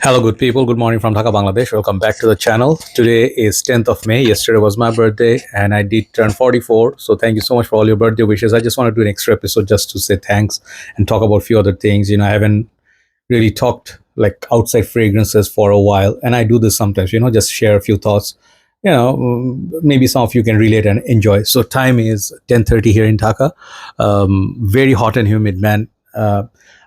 Hello, good people. Good morning from Dhaka, Bangladesh. Welcome back to the channel. Today is 10th of May. Yesterday was my birthday and I did turn 44. So thank you so much for all your birthday wishes. I just want to do an extra episode just to say thanks and talk about a few other things. I haven't really talked like outside fragrances for a while. And I do this sometimes, just share a few thoughts. Maybe some of you can relate and enjoy. So time is 10:30 here in Dhaka. Very hot and humid, man.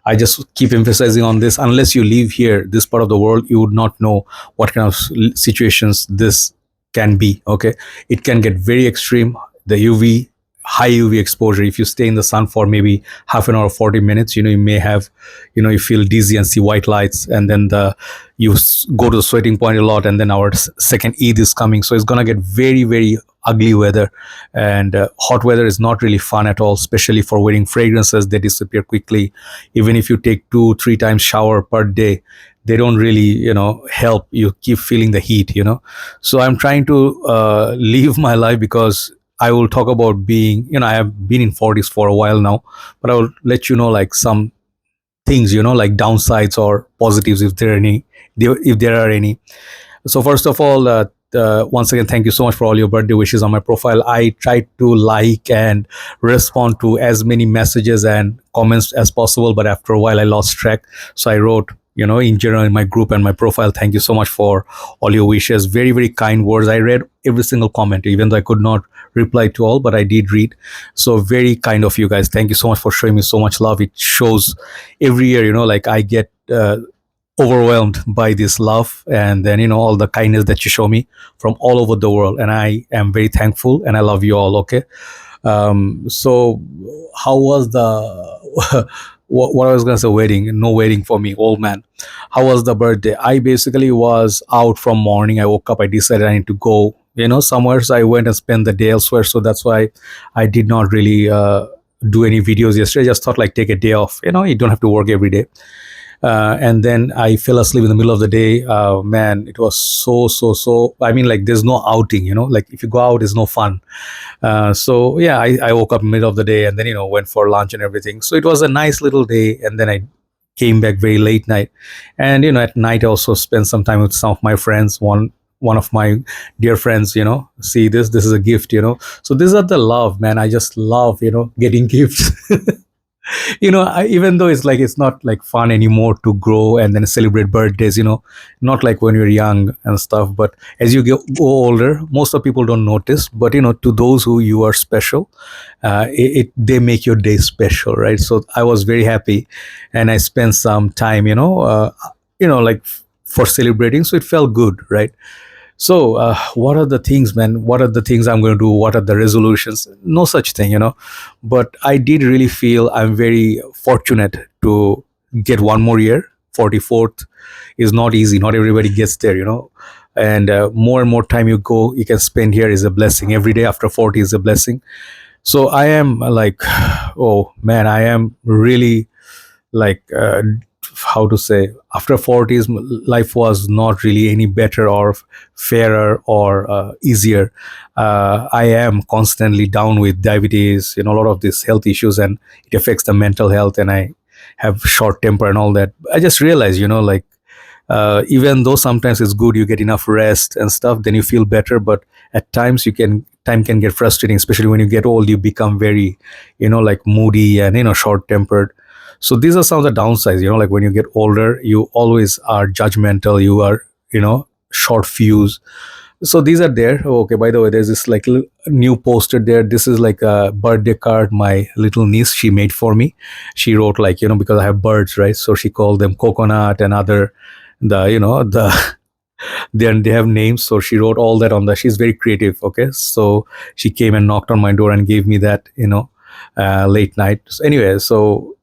I just keep emphasizing on this. Unless you live here, this part of the world, you would not know what kind of situations this can be. Okay, it can get very extreme. The UV, high UV exposure. If you stay in the sun for maybe half an hour, 40 minutes, you may have, you feel dizzy and see white lights, and then go to the sweating point a lot, and then our second Eid is coming, so it's gonna get very, very ugly weather, and hot weather is not really fun at all, especially for wearing fragrances. They disappear quickly. Even if you take 2-3 times shower per day, they don't really help. You keep feeling the heat. So I'm trying to live my life, because I will talk about being, I have been in 40s for a while now, but I will let you know like some things, like downsides or positives, if there are any. So first of all, once again, thank you so much for all your birthday wishes on my profile. I try to like and respond to as many messages and comments as possible, but after a while I lost track. So I wrote, in general, in my group and my profile, thank you so much for all your wishes. Very, very kind words. I read every single comment, even though I could not reply to all, but I did read. So very kind of you guys. Thank you so much for showing me so much love. It shows every year, like I get overwhelmed by this love, and then all the kindness that you show me from all over the world, and I am very thankful, and I love you all. Okay. So how was the what I was gonna say, wedding? No wedding for me, old man. How was the birthday? I basically was out from morning. I woke up, I decided I need to go somewhere, so I went and spent the day elsewhere. So that's why I did not really do any videos yesterday. I just thought, like, take a day off. You don't have to work every day. And then I fell asleep in the middle of the day. Man, it was so. I mean, like, there's no outing. Like, if you go out, it's no fun. So yeah, I woke up in the middle of the day, and then went for lunch and everything. So it was a nice little day, and then I came back very late night. And at night I also spent some time with some of my friends. One of my dear friends, see, this is a gift. So these are the love, man. I just love getting gifts. Even though it's not like fun anymore to grow and then celebrate birthdays, not like when you're young and stuff. But as you go older, most of people don't notice. But to those who you are special, they make your day special, right? So I was very happy, and I spent some time, like, for celebrating. So it felt good, right? So, what are the things, man? What are the things I'm going to do? What are the resolutions? No such thing, But I did really feel I'm very fortunate to get one more year. 44th is not easy. Not everybody gets there, And more and more time you can spend here is a blessing. Every day after 40 is a blessing. So I am like, oh man, I am really like, how to say, after 40s life was not really any better or fairer or easier. I am constantly down with diabetes, a lot of these health issues, and it affects the mental health, and I have short temper and all that. I just realized, like, even though sometimes it's good, you get enough rest and stuff, then you feel better. But at times time can get frustrating, especially when you get old. You become very, like, moody and short tempered. So these are some of the downsides. Like, when you get older, you always are judgmental. You are, short fuse. So these are there. Oh, okay, by the way, there's this like new poster there. This is like a birthday card my little niece, she made for me. She wrote, like, because I have birds, right? So she called them coconut and other, the they have names. So she wrote all that on the, she's very creative. Okay. So she came and knocked on my door and gave me that, late night. So anyway, so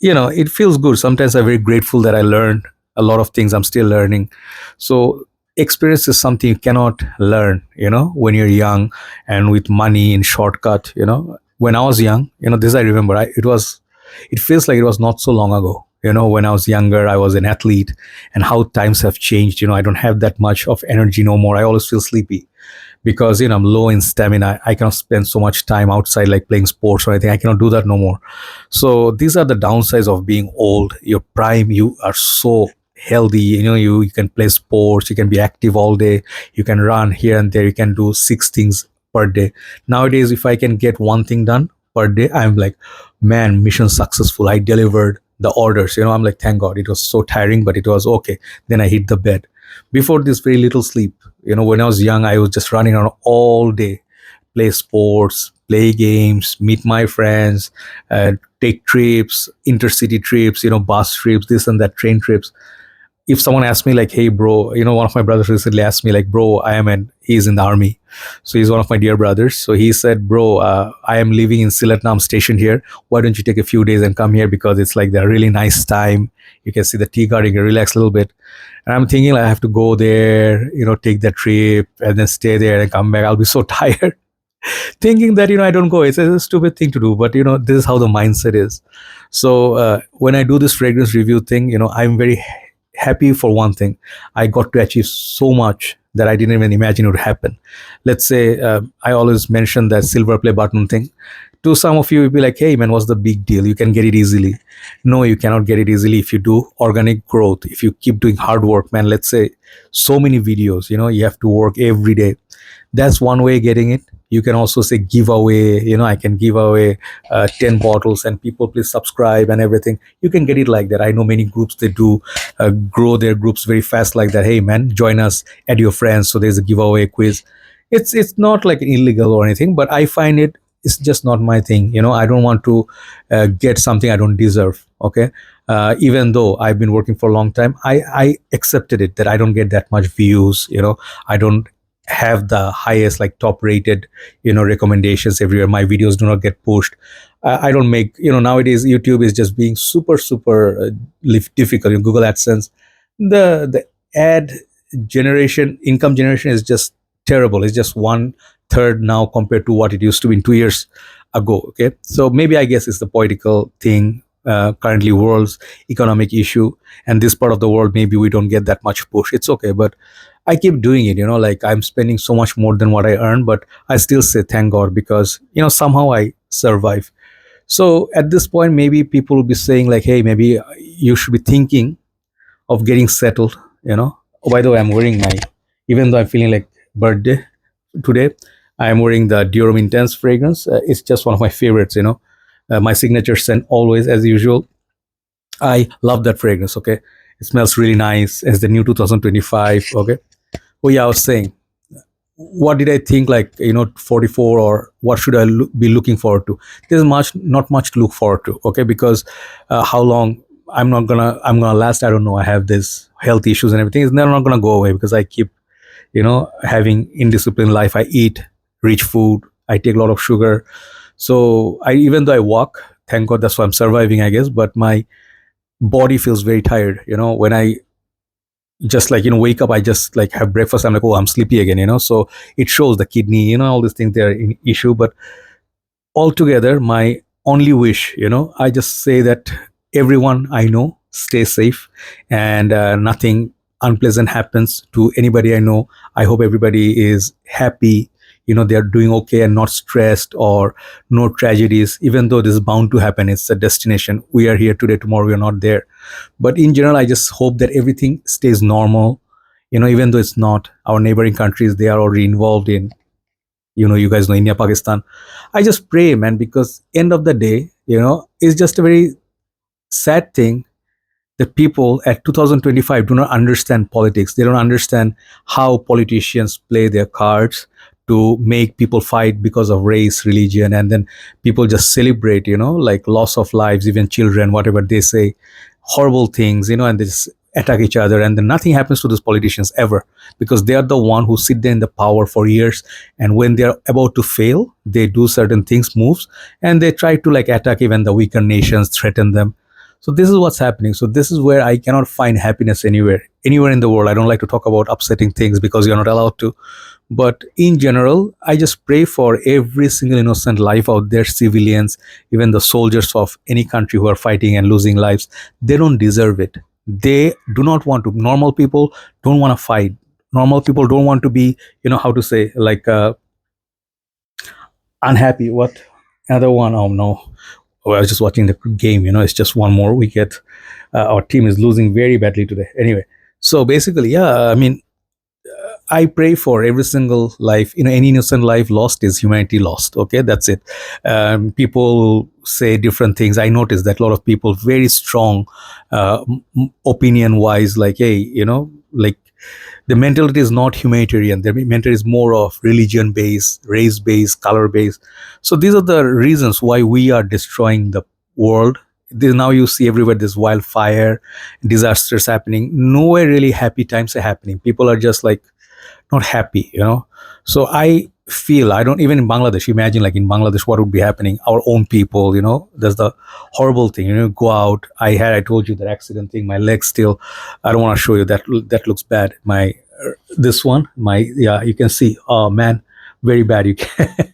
it feels good. Sometimes I'm very grateful that I learned a lot of things. I'm still learning. So experience is something you cannot learn, when you're young and with money in shortcut. When I was young, this I remember. It feels like it was not so long ago. When I was younger, I was an athlete, and how times have changed. I don't have that much of energy no more. I always feel sleepy because I'm low in stamina. I cannot spend so much time outside, like playing sports or anything. I cannot do that no more. So these are the downsides of being old. Your prime, you are so healthy. You can play sports, you can be active all day, you can run here and there, you can do 6 things per day. Nowadays, if I can get one thing done per day, I'm like, man, mission successful, I delivered the orders. I'm like, thank God. It was so tiring, but it was okay. Then I hit the bed. Before this, very little sleep. When I was young, I was just running around all day, play sports, play games, meet my friends, take trips, intercity trips, bus trips, this and that, train trips. If someone asks me like, hey bro, one of my brothers recently asked me like, bro, he's in the army, so he's one of my dear brothers. So he said, bro, I am living in Silat, now I'm stationed here, why don't you take a few days and come here, because it's like the really nice time, you can see the tea garden, you can relax a little bit. And I'm thinking like, I have to go there, take that trip and then stay there and come back, I'll be so tired. Thinking that I don't go, it's a stupid thing to do, but this is how the mindset is. So when I do this fragrance review thing, I'm very happy for one thing. I got to achieve so much that I didn't even imagine it would happen. Let's say, I always mention that silver play button thing. To some of you, you'll be like, hey man, what's the big deal, you can get it easily. No, you cannot get it easily. If you do organic growth, if you keep doing hard work, man, let's say so many videos, you have to work every day. That's one way getting it. You can also say giveaway, I can give away 10 bottles and people please subscribe and everything. You can get it like that. I know many groups, they do grow their groups very fast like that. Hey man, join us, add your friends, so there's a giveaway quiz. It's not like illegal or anything, but I find it's just not my thing. I don't want to get something I don't deserve. Okay. Even though I've been working for a long time, I accepted it that I don't get that much views. I don't have the highest, like top rated, recommendations everywhere. My videos do not get pushed. I don't make, nowadays YouTube is just being super difficult. In Google AdSense, the ad generation, income generation is just terrible. It's just one third now compared to what it used to be in 2 years ago. Okay, so maybe I guess it's the political thing, currently world's economic issue, and this part of the world maybe we don't get that much push. It's okay, but I keep doing it. Like I'm spending so much more than what I earn, but I still say thank God, because somehow I survive. So at this point, maybe people will be saying like, hey, maybe you should be thinking of getting settled. Oh, by the way, I'm wearing my, even though I'm feeling like birthday today, I'm wearing the Dior Intense fragrance. It's just one of my favorites. My signature scent always, as usual. I love that fragrance. Okay, it smells really nice. It's the new 2025. Okay. Oh yeah, I was saying, what did I think, like 44, or what should I be looking forward to? There's not much to look forward to. Okay, because how long I'm gonna last, I don't know. I have this health issues and everything. It's never not gonna go away, because I keep having indisciplined life. I eat rich food, I take a lot of sugar. So I, even though I walk, thank God, that's why I'm surviving, I guess, but my body feels very tired. When I just like wake up, I just like have breakfast, I'm like, oh, I'm sleepy again. So it shows the kidney, all these things, they're in issue. But altogether, my only wish, I just say that everyone I know stay safe, and nothing unpleasant happens to anybody I know. I hope everybody is happy, they're doing okay and not stressed, or no tragedies. Even though this is bound to happen, it's a destination, we are here today, tomorrow we are not there. But in general, I just hope that everything stays normal. Even though it's not, our neighboring countries, they are already involved in, you guys know, India, Pakistan. I just pray, man, because end of the day, it's just a very sad thing that people at 2025 do not understand politics. They don't understand how politicians play their cards to make people fight because of race, religion, and then people just celebrate, like loss of lives, even children, whatever they say, horrible things, and they just attack each other, and then nothing happens to those politicians ever, because they are the one who sit there in the power for years, and when they are about to fail, they do certain things, moves, and they try to like attack even the weaker nations, threaten them. So this is what's happening. So this is where I cannot find happiness anywhere in the world. I don't like to talk about upsetting things because you're not allowed to. But in general, I just pray for every single innocent life out there, civilians, even the soldiers of any country who are fighting and losing lives. They don't deserve it. They do not want to. Normal people don't want to fight. Normal people don't want to be, how to say, like unhappy. What? Another one? Oh no. Oh, I was just watching the game, it's just one more wicket. Our team is losing very badly today. Anyway, so basically, yeah, I mean, I pray for every single life. Any innocent life lost is humanity lost. Okay, that's it. People say different things. I noticed that a lot of people very strong, opinion wise, like, hey, like the mentality is not humanitarian. The mentality is more of religion based, race based, color based. So these are the reasons why we are destroying the world. Now you see everywhere this wildfire, disasters happening. Nowhere really happy times are happening. People are just like not happy. So I feel, I don't, even in Bangladesh, imagine like in Bangladesh what would be happening. Our own people. There's the horrible thing. Go out. I told you that accident thing. My leg still, I don't want to show you that. That looks bad. My this one, my, yeah, you can see, oh man, very bad. You can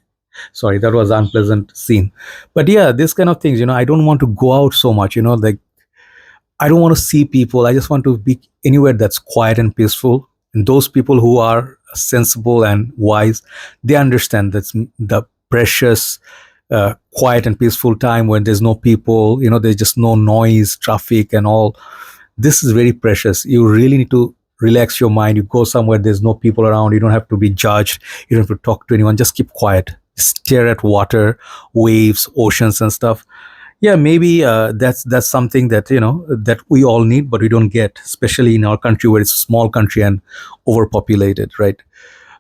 Sorry, that was unpleasant scene. But yeah, this kind of things. I don't want to go out so much. Like, I don't want to see people. I just want to be anywhere that's quiet and peaceful. And those people who are sensible and wise, they understand that's the precious, quiet and peaceful time when there's no people. There's just no noise, traffic, and all. This is very precious. You really need to relax your mind. You go somewhere, there's no people around. You don't have to be judged. You don't have to talk to anyone. Just keep quiet. Stare at water, waves, oceans, and stuff. Yeah, maybe that's something that that we all need, but we don't get, especially in our country where it's a small country and overpopulated, right?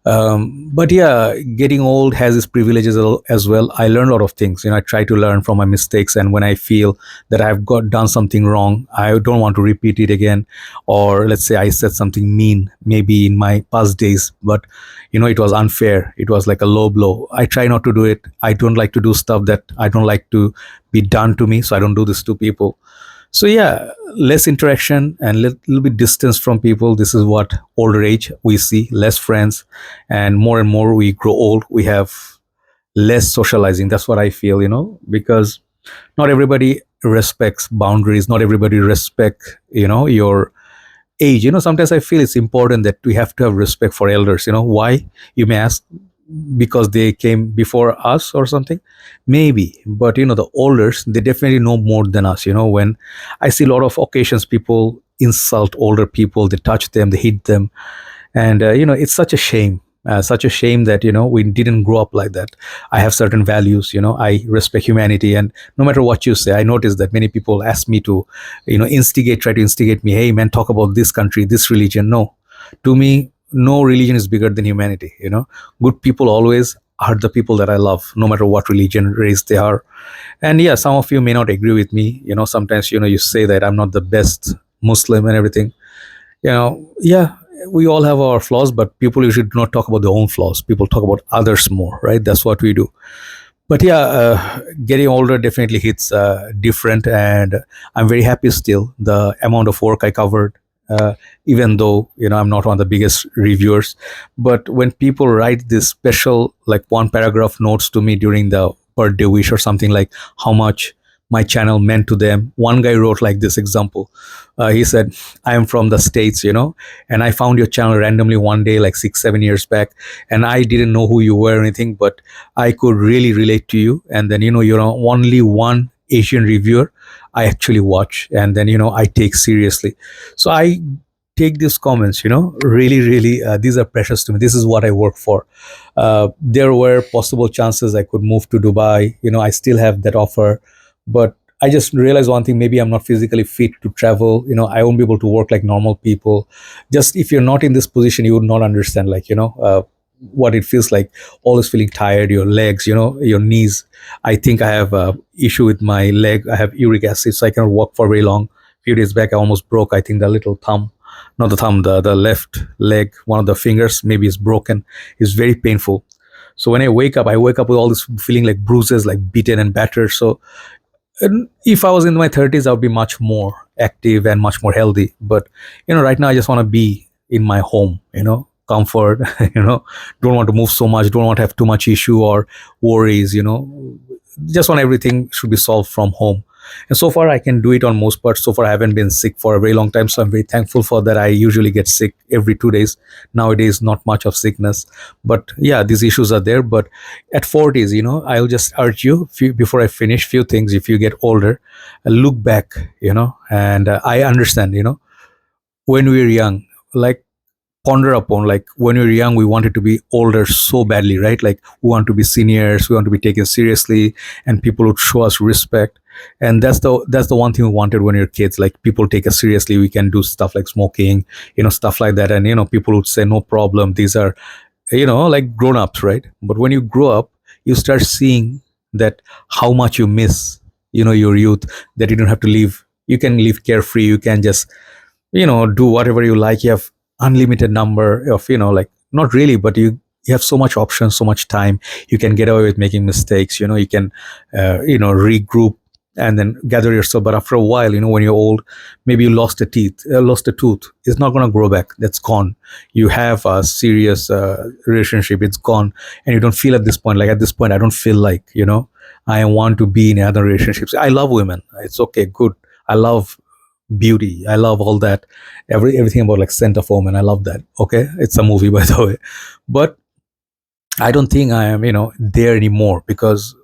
But yeah, getting old has its privileges as well. I learn a lot of things. I try to learn from my mistakes, and when I feel that I've got done something wrong, I don't want to repeat it again. Or let's say I said something mean, maybe in my past days, but it was unfair. It was like a low blow. I try not to do it. I don't like to do stuff that I don't like to be done to me, so I don't do this to people. So yeah, less interaction and little bit distance from people. This is what older age we see. Less friends, and more we grow old, we have less socializing. That's what I feel. Because not everybody respects boundaries. Not everybody respect your age. Sometimes I feel it's important that we have to have respect for elders. Why, you may ask? Because they came before us or something, maybe. But the elders, they definitely know more than us. When I see a lot of occasions, people insult older people, they touch them, they hit them. And it's such a shame. Such a shame that we didn't grow up like that. I have certain values. I respect humanity, and no matter what you say, I notice that many people ask me to try to instigate me. Hey man, talk about this country, this religion. No, to me, no religion is bigger than humanity. Good people always are the people that I love, no matter what religion, race they are. And yeah, some of you may not agree with me. Sometimes you say that I'm not the best Muslim and everything. Yeah, we all have our flaws, but people usually do not talk about their own flaws. People talk about others more, right? That's what we do. But yeah, getting older definitely hits different, and I'm very happy still the amount of work I covered. Even though I'm not one of the biggest reviewers, but when people write this special, like, one paragraph notes to me during the birthday wish or something, like how much my channel meant to them. One guy wrote like this example. He said, I am from the States, and I found your channel randomly one day, like 6 7 years back, and I didn't know who you were or anything, but I could really relate to you. And then you're only one Asian reviewer I actually watch, and then I take seriously. So I take these comments, really, really, these are precious to me. This is what I work for. There were possible chances I could move to Dubai. I still have that offer, but I just realized one thing: maybe I'm not physically fit to travel. I won't be able to work like normal people. Just if you're not in this position, you would not understand, like, what it feels like, always feeling tired, your legs, your knees. I think I have a issue with my leg. I have uric acid, so I cannot walk for very long. A few days back, I almost broke, I think, the little thumb, not the thumb, the left leg, one of the fingers maybe is broken. It's very painful. So when I wake up with all this feeling like bruises, like beaten and battered. So if I was in my 30s, I would be much more active and much more healthy. But right now I just want to be in my home, comfort. Don't want to move so much, don't want to have too much issue or worries. Just want everything should be solved from home. And so far I can do it on most parts. So far I haven't been sick for a very long time, so I'm very thankful for that. I usually get sick every 2 days. Nowadays not much of sickness, but yeah, these issues are there. But at 40s, I'll just urge you, before I finish, few things. If you get older, look back, and I understand, when we were young, like, ponder upon, like, when we were young, we wanted to be older so badly, right? Like, we want to be seniors, we want to be taken seriously, and people would show us respect. And that's the one thing we wanted when we were kids. Like, people take us seriously, we can do stuff like smoking, stuff like that. And people would say no problem, these are, like, grown-ups, right? But when you grow up, you start seeing that how much you miss, your youth, that you don't have to live, you can live carefree, you can just, do whatever you like. You have unlimited number of, like, not really, but you have so much options, so much time. You can get away with making mistakes. You can regroup and then gather yourself. But after a while, when you're old, maybe you lost a tooth. It's not going to grow back, that's gone. You have a serious relationship, it's gone. And you don't feel at this point, like, at this point I don't feel like, I want to be in other relationships. I love women, it's okay, good. I love beauty, I love all that, everything about, like, scent of woman, I love that. Okay, it's a movie, by the way. But I don't think I am, there anymore, because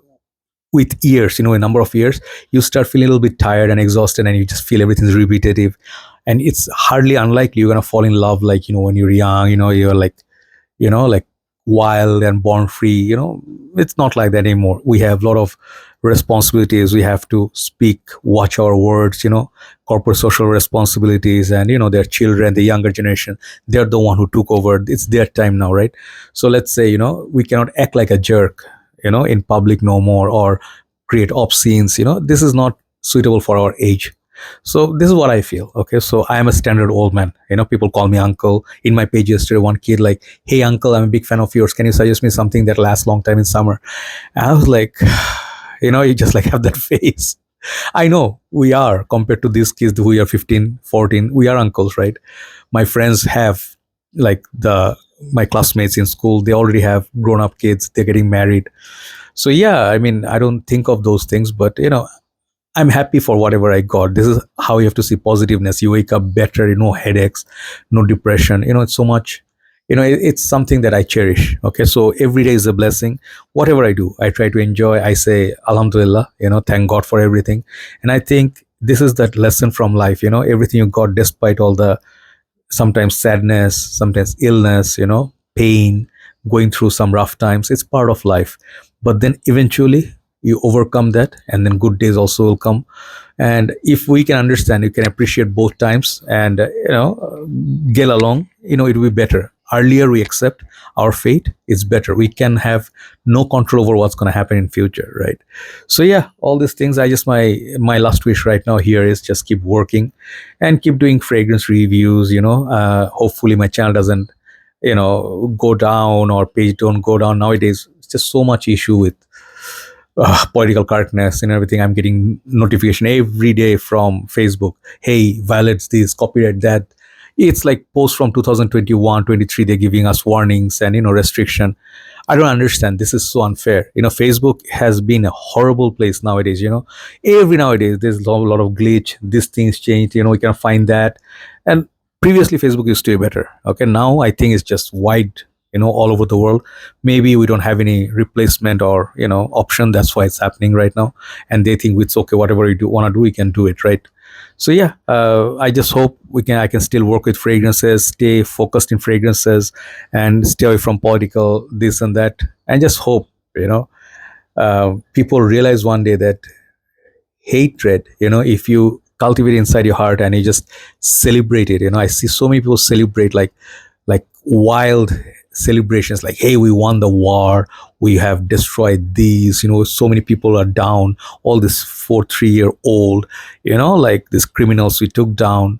with years, a number of years, you start feeling a little bit tired and exhausted, and you just feel everything's repetitive. And it's hardly unlikely you're gonna fall in love, like, when you're young, you're like, like, wild and born free. It's not like that anymore. We have a lot of responsibilities, we have to speak, watch our words, corporate social responsibilities. And their children, the younger generation, they're the one who took over, it's their time now, right? So let's say, we cannot act like a jerk, in public no more, or create obscenes. This is not suitable for our age. So this is what I feel. Okay, so I am a standard old man. People call me uncle. In my page yesterday, one kid like, "Hey uncle, I'm a big fan of yours. Can you suggest me something that lasts long time in summer?" And I was like, you just, like, have that face. I know we are, compared to these kids who are 15, 14, we are uncles, right? My friends have, like, my classmates in school, they already have grown up kids, they're getting married. So yeah, I mean, I don't think of those things, but I'm happy for whatever I got. This is how you have to see positiveness. You wake up better, no headaches, no depression. It's so much, it's something that I cherish. Okay, so every day is a blessing. Whatever I do, I try to enjoy. I say Alhamdulillah, thank God for everything. And I think this is that lesson from life, everything you got, despite all the sometimes sadness, sometimes illness, pain, going through some rough times, it's part of life. But then eventually you overcome that, and then good days also will come. And if we can understand, you can appreciate both times, and get along, it will be better. Earlier we accept our fate, it's better. We can have no control over what's going to happen in future, right? So yeah, all these things, I just, my last wish right now here is just keep working and keep doing fragrance reviews. Hopefully my channel doesn't go down, or page don't go down. Nowadays it's just so much issue with political correctness and everything. I'm getting notification every day from Facebook, hey, violates this, copyright that. It's like posts from 2021, 23, they're giving us warnings and restriction. I don't understand, this is so unfair. Facebook has been a horrible place nowadays. Every nowadays there's a lot of glitch, these things changed, we can find that. And previously Facebook used to be better. Okay, now I think it's just wide, all over the world. Maybe we don't have any replacement or option, that's why it's happening right now. And they think it's okay, whatever you do want to do, we can do it, right? So yeah, I just hope I can still work with fragrances, stay focused in fragrances, and stay away from political this and that. And just hope people realize one day that hatred, if you cultivate inside your heart and you just celebrate it, I see so many people celebrate, like wild celebrations, like, hey, we won the war, we have destroyed these, so many people are down, all this 3-year-old, like these criminals we took down.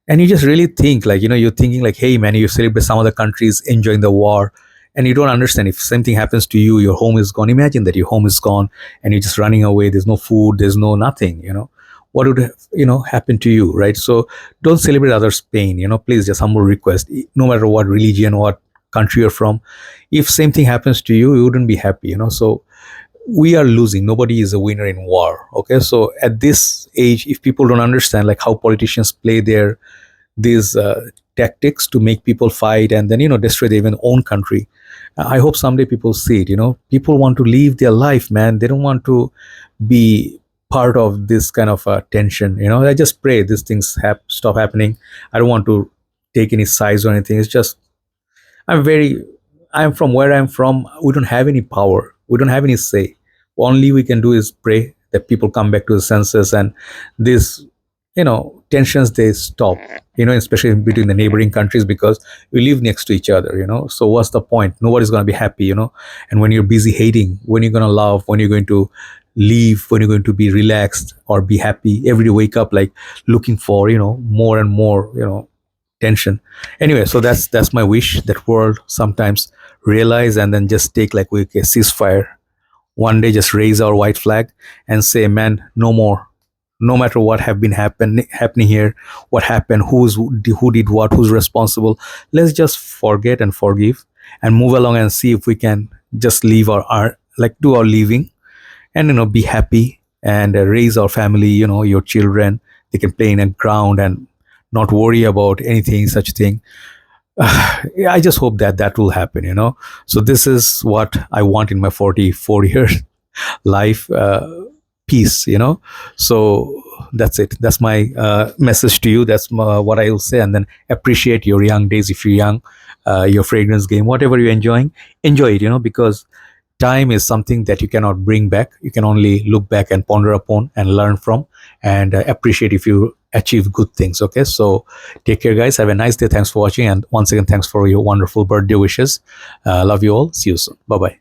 And you just really think, like, you're thinking like, hey man, you celebrate some other countries enjoying the war, and you don't understand, if something happens to you, your home is gone. Imagine that your home is gone and you're just running away, there's no food, there's no nothing. What would happen to you, right? So don't celebrate others' pain. Please, just humble request, no matter what religion, what country you're from, if same thing happens to you, you wouldn't be happy. So we are losing. Nobody is a winner in war. Okay, so at this age, if people don't understand like how politicians play their these tactics to make people fight and then destroy their even own country, I hope someday people see it. People want to live their life, man. They don't want to be part of this kind of tension. I just pray these things stop happening. I don't want to take any sides or anything. It's just I'm very, I'm from where I'm from. We don't have any power. We don't have any say. Only we can do is pray that people come back to the senses and these, tensions they stop. Especially between the neighboring countries because we live next to each other. So what's the point? Nobody's gonna be happy. And when you're busy hating, when you're gonna love, when you're going to leave, when you're going to be relaxed or be happy, every day wake up like looking for more and more tension. Anyway, so that's my wish that world sometimes realize and then just take like a ceasefire one day, just raise our white flag and say, man, no more. No matter what have been happening here, what happened, who did what, who's responsible, let's just forget and forgive and move along and see if we can just leave our like do our living and be happy and raise our family. Your children, they can play in a ground and not worry about anything such thing. I just hope that that will happen. So this is what I want in my 44 years life, peace. So that's it. That's my message to you. That's what I will say. And then appreciate your young days if you're young, your fragrance game, whatever you're enjoying, enjoy it. Because time is something that you cannot bring back. You can only look back and ponder upon and learn from and appreciate if you achieve good things. Okay, so take care, guys. Have a nice day. Thanks for watching. And once again, thanks for your wonderful birthday wishes. Love you all. See you soon. Bye bye.